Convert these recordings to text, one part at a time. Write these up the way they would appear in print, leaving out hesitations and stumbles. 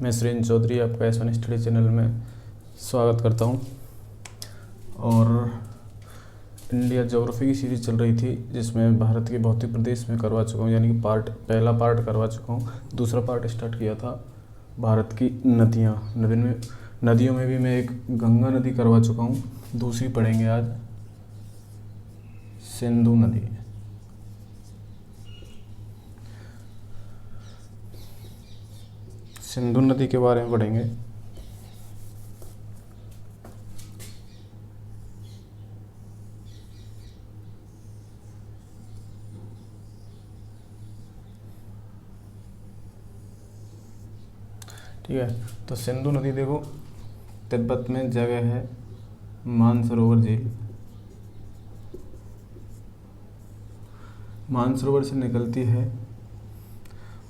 मैं सुरेंद्र चौधरी आपका S1 study channel में स्वागत करता हूं। और इंडिया ज्योग्राफी की सीरीज़ चल रही थी जिसमें भारत के भौतिक प्रदेश में करवा चुका हूं, यानी कि पहला पार्ट करवा चुका हूं। दूसरा पार्ट स्टार्ट किया था भारत की नदियां। नदियों में भी मैं एक गंगा नदी करवा चुका हूं। दूसरी पढ़ेंगे आज सिंधु नदी। सिंधु नदी के बारे में पढ़ेंगे। ठीक है, तो सिंधु नदी देखो तिब्बत में जगह है मानसरोवर झील। मानसरोवर से निकलती है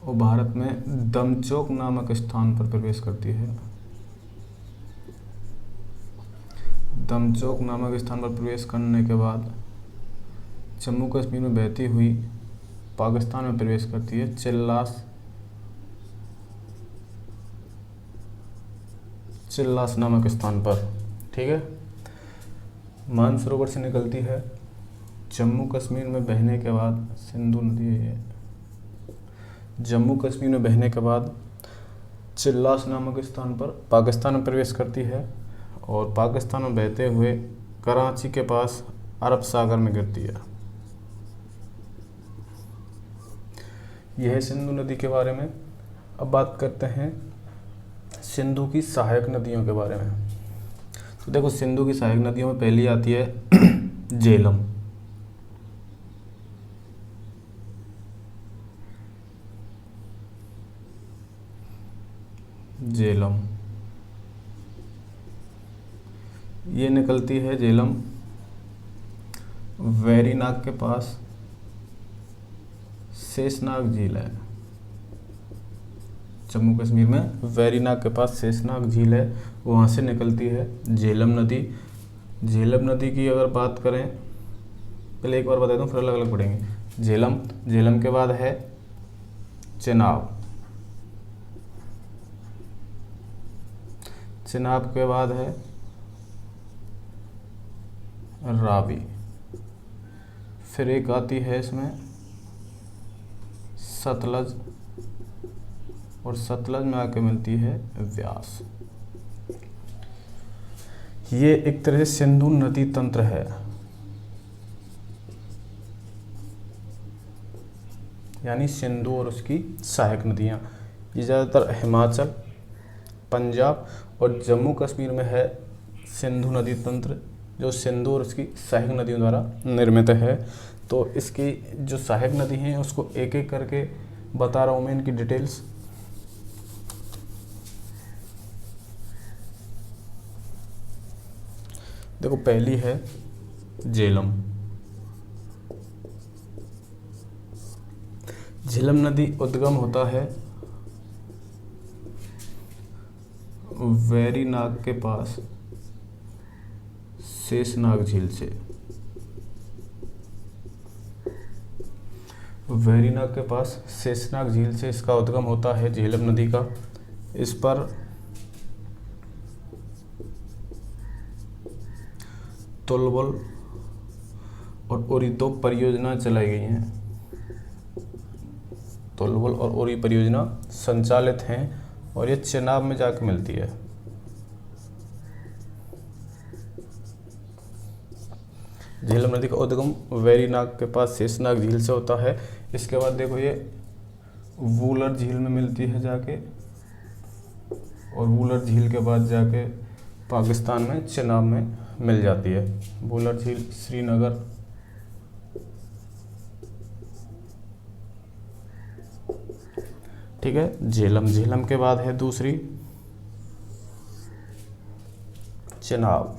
और भारत में दमचौक नामक स्थान पर प्रवेश करती है। दमचौक नामक स्थान पर प्रवेश करने के बाद जम्मू कश्मीर में बहती हुई पाकिस्तान में प्रवेश करती है चिल्लास नामक स्थान पर। ठीक है, मानसरोवर से निकलती है, जम्मू कश्मीर में बहने के बाद सिंधु नदी है। जम्मू कश्मीर में बहने के बाद चिल्लास नामक स्थान पर पाकिस्तान में प्रवेश करती है और पाकिस्तान में बहते हुए कराची के पास अरब सागर में गिरती है। यह है सिंधु नदी के बारे में। अब बात करते हैं सिंधु की सहायक नदियों के बारे में। तो देखो सिंधु की सहायक नदियों में पहली आती है झेलम। झेलम ये निकलती है झेलम वेरीनाग के पास शेषनाग झील है। जम्मू कश्मीर में वेरीनाग के पास शेषनाग झील है, वहाँ से निकलती है झेलम नदी। झेलम नदी की अगर बात करें, पहले एक बार बता दूँ फिर अलग अलग पढ़ेंगे। झेलम के बाद है चेनाब। चेनाब के बाद है रावी। फिर एक आती है इसमें सतलज, और सतलज में आके मिलती है व्यास। ये एक तरह से सिंधु नदी तंत्र है, यानी सिंधु और उसकी सहायक नदियाँ। ये ज़्यादातर हिमाचल, पंजाब और जम्मू कश्मीर में है सिंधु नदी तंत्र, जो सिंधु और उसकी सहायक नदियों द्वारा निर्मित है। तो इसकी जो सहायक नदी हैं उसको एक एक करके बता रहा हूँ मैं, इनकी डिटेल्स। देखो पहली है झेलम। झेलम नदी उद्गम होता है वेरीनाग के पास शेषनाग झील से। वेरीनाग के पास शेषनाग झील से इसका उद्गम होता है झेलम नदी का। इस पर तुलबुल और उरी दो परियोजना चलाई गई हैं। तुलबुल और उरी परियोजना संचालित हैं और ये चेनाब में जाकर मिलती है। झेलम नदी का उद्गम वेरीनाग के पास शेषनाग झील से होता है। इसके बाद देखो ये वूलर झील में मिलती है जाके, और वूलर झील के बाद जाके पाकिस्तान में चेनाब में मिल जाती है। वूलर झील श्रीनगर। ठीक है, झेलम के बाद है दूसरी चेनाब।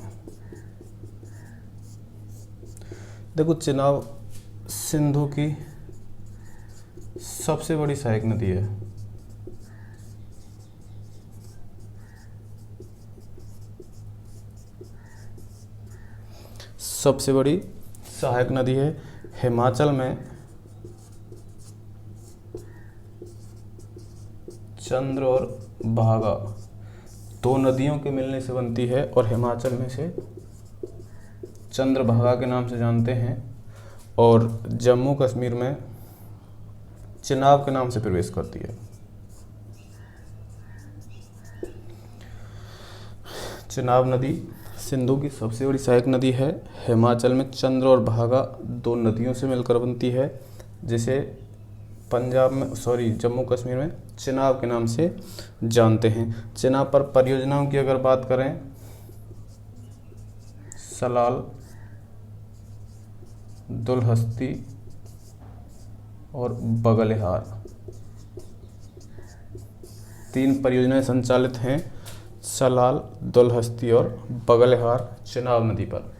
देखो चेनाब सिंधु की सबसे बड़ी सहायक नदी है। सबसे बड़ी सहायक नदी है। हिमाचल में चंद्र और भागा दो नदियों के मिलने से बनती है और हिमाचल में से चंद्रभागा के नाम से जानते हैं और जम्मू कश्मीर में चिनाब के नाम से प्रवेश करती है। चिनाब नदी सिंधु की सबसे बड़ी सहायक नदी है। हिमाचल में चंद्र और भागा दो नदियों से मिलकर बनती है, जिसे जम्मू कश्मीर में चिनाब के नाम से जानते हैं। चिनाब पर परियोजनाओं की अगर बात करें, सलाल, दुलहस्ती और बगलेहार, 3 परियोजनाएं संचालित हैं सलाल, दुलहस्ती और बगलेहार चिनाब नदी पर।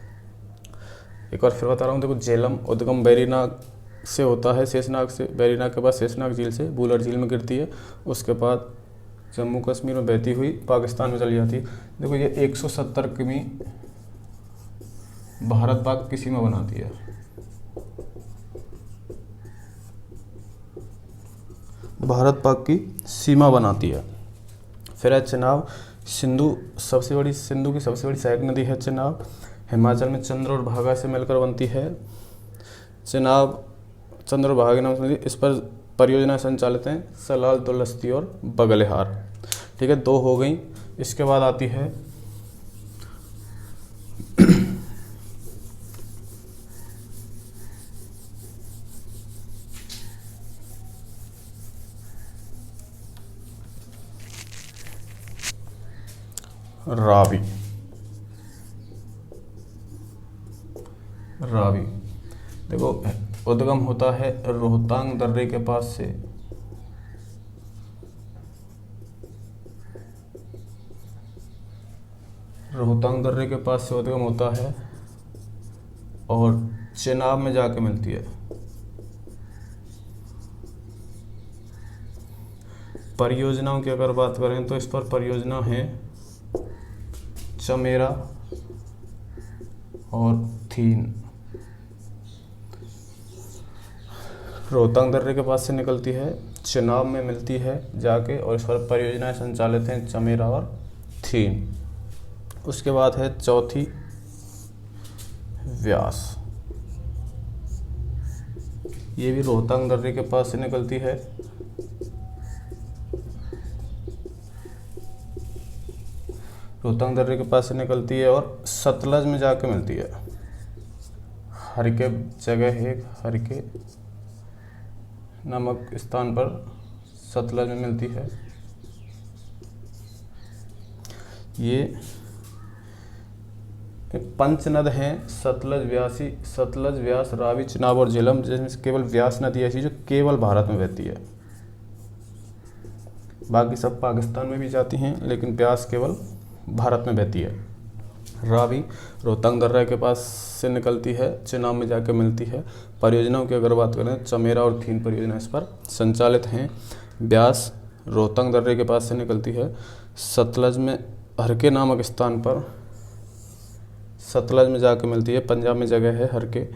एक बार फिर बता रहा हूँ, देखो झेलम उद्गम वेरीनाग से होता है, शेषनाग से, वेरीनाग के बाद शेषनाग झील से बूलर झील में गिरती है, उसके बाद जम्मू कश्मीर में बहती हुई पाकिस्तान में चली जाती है। देखो ये 170 किमी भारत पाक की सीमा बनाती है। भारत पाक की सीमा बनाती है। फिर है चिनाब, सिंधु की सबसे बड़ी सहायक नदी है चिनाब। हिमाचल में चंद्र और भागा से मिलकर बनती है। चिनाब चंद्र और भागा के नाम से नदी, इस पर परियोजना संचालित हैं सलाल, दुलहस्ती और बगलेहार। ठीक है, 2 हो गई। इसके बाद आती है रावी। देखो उद्गम होता है रोहतांग दर्रे के पास से, उद्गम होता है और चिनाब में जाके मिलती है। परियोजनाओं की अगर बात करें तो इस पर परियोजना है चमेरा और थीन। रोहतांग दर्रे के पास से निकलती है, चिनाब में मिलती है जाके, और इस पर परियोजनाएं संचालित हैं चमेरा और थीन। उसके बाद है चौथी व्यास। ये भी रोहतांग दर्रे के पास से निकलती है। रोहतांग दर्रे के पास से निकलती है और सतलज में जाके मिलती है। हरके जगह है, हरके नामक स्थान पर सतलज में मिलती है। ये 5 नद हैं सतलज, व्यास, रावी, चिनाब और झेलम, जिसमें से केवल व्यास नदी ऐसी जो केवल भारत में बहती है। बाकी सब पाकिस्तान में भी जाती हैं, लेकिन व्यास केवल भारत में बहती है। रावी रोहतांग दर्रे के पास से निकलती है, चिनाब में जाकर मिलती है। परियोजनाओं की अगर बात करें, चमेरा और थीन परियोजना इस पर संचालित हैं। व्यास रोहतांग दर्रे के पास से निकलती है, सतलज में हरके नामक स्थान पर सतलज में जाकर मिलती है। पंजाब में जगह है हरके,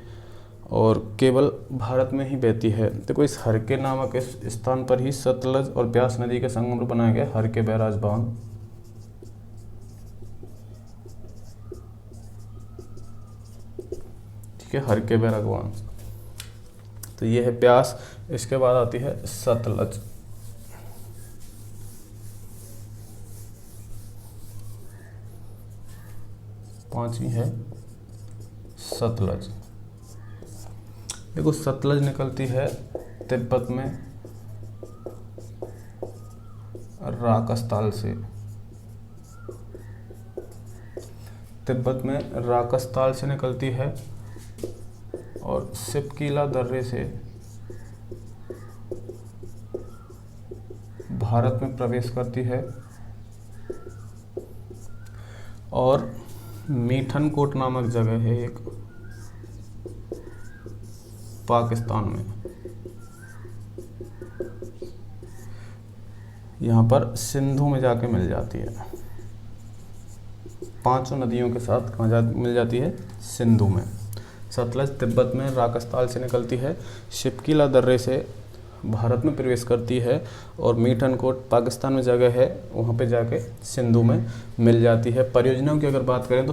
और केवल भारत में ही बहती है। देखो इस हरके नामक इस स्थान पर ही सतलज और ब्यास नदी के संगम पर बनाया गया हरके बैराज बांध। ठीक है, हरके बैराज बांध। तो ये है ब्यास। इसके बाद आती है सतलज। पांचवी है सतलज। देखो सतलज निकलती है तिब्बत में राकसताल से। तिब्बत में राकसताल से निकलती है और सिपकीला दर्रे से भारत में प्रवेश करती है और मीठनकोट नामक जगह है एक पाकिस्तान में, यहाँ पर सिंधु में जाके मिल जाती है। 5 नदियों के साथ कहाँ मिल जाती है? सिंधु में। सतलज तिब्बत में राकसताल से निकलती है, शिपकीला दर्रे से भारत में प्रवेश करती है और मीठनकोट पाकिस्तान में जगह है, वहाँ पे जाके सिंधु में मिल जाती है। परियोजनाओं की अगर बात करें तो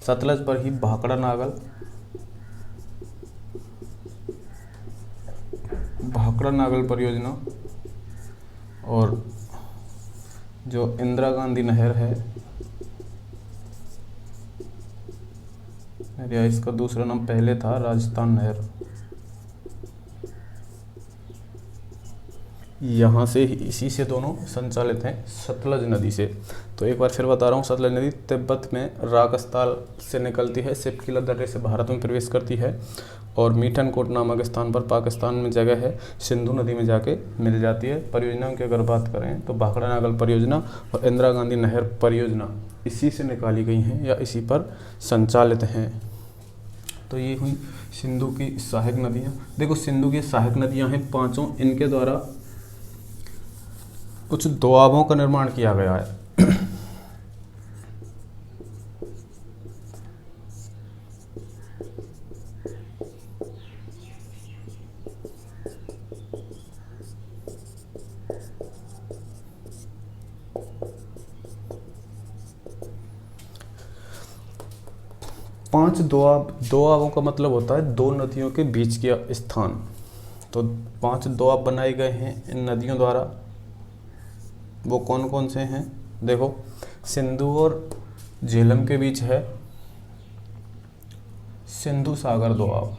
सतलज पर ही भाखड़ा नागल परियोजना और जो इंदिरा गांधी नहर है या इसका दूसरा नाम पहले था राजस्थान नहर, यहाँ से इसी से दोनों संचालित हैं, सतलज नदी से। तो एक बार फिर बता रहा हूँ, सतलज नदी तिब्बत में रागस्थाल से निकलती है, सिपकिला दर्रे से भारत में प्रवेश करती है और मीठनकोट नामक स्थान पर पाकिस्तान में जगह है, सिंधु नदी में जाके मिल जाती है। परियोजनाओं की अगर बात करें तो भाखड़ा नागल परियोजना और इंदिरा गांधी नहर परियोजना इसी से निकाली गई हैं या इसी पर संचालित हैं। तो ये हुई सिंधु की सहायक नदियाँ। देखो सिंधु की सहायक नदियाँ हैं पांचों, इनके द्वारा कुछ दोआबों का निर्माण किया गया है। पांच दोआबों का मतलब होता है दो नदियों के बीच के स्थान। तो 5 दोआब बनाए गए हैं इन नदियों द्वारा। वो कौन कौन से हैं? देखो, सिंधु और झेलम के बीच है सिंधु सागर दोआब,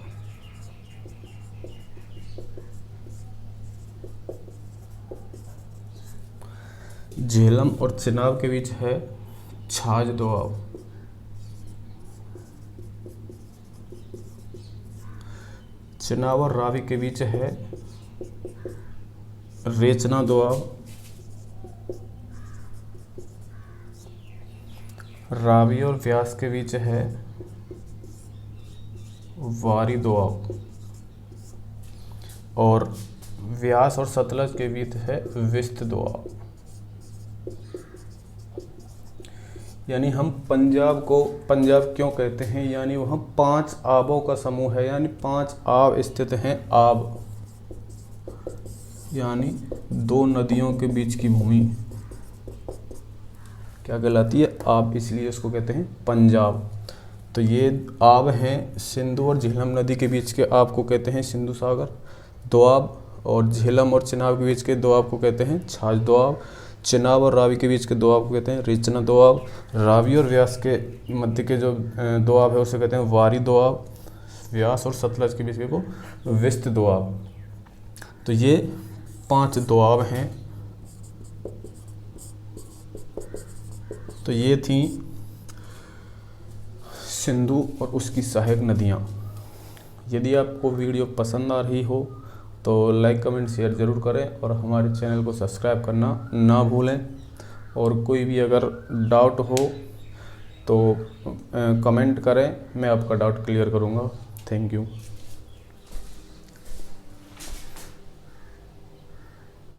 झेलम और चिनाब के बीच है छाछ दोआब, चिनाब और रावी के बीच है रेचना दोआब, रावी और व्यास के बीच है वारी दोआब और व्यास और सतलज के बीच है विस्त दोआब। यानी हम पंजाब को पंजाब क्यों कहते हैं? यानी वहाँ 5 आबों का समूह है, यानी 5 आब स्थित हैं। आब यानी 2 नदियों के बीच की भूमि क्या कहलाती है? आब, इसलिए इसको कहते हैं पंजाब। तो ये आब हैं, सिंधु और झेलम नदी के बीच के आब को कहते हैं सिंधु सागर दोआब, और झेलम और चिनाब के बीच के दोआब को कहते हैं छाछ दोआब, चिनाब और रावी के बीच के दोआब को कहते हैं रेचना दोआब, रावी और व्यास के मध्य के जो दोआब है उसे कहते हैं वारी दोआब, व्यास और सतलज के बीच के को विस्त दोआब। तो ये 5 दोआब हैं। तो ये थी सिंधु और उसकी सहायक नदियाँ। यदि आपको वीडियो पसंद आ रही हो तो लाइक कमेंट शेयर ज़रूर करें और हमारे चैनल को सब्सक्राइब करना ना भूलें। और कोई भी अगर डाउट हो तो कमेंट करें, मैं आपका डाउट क्लियर करूँगा। Thank you.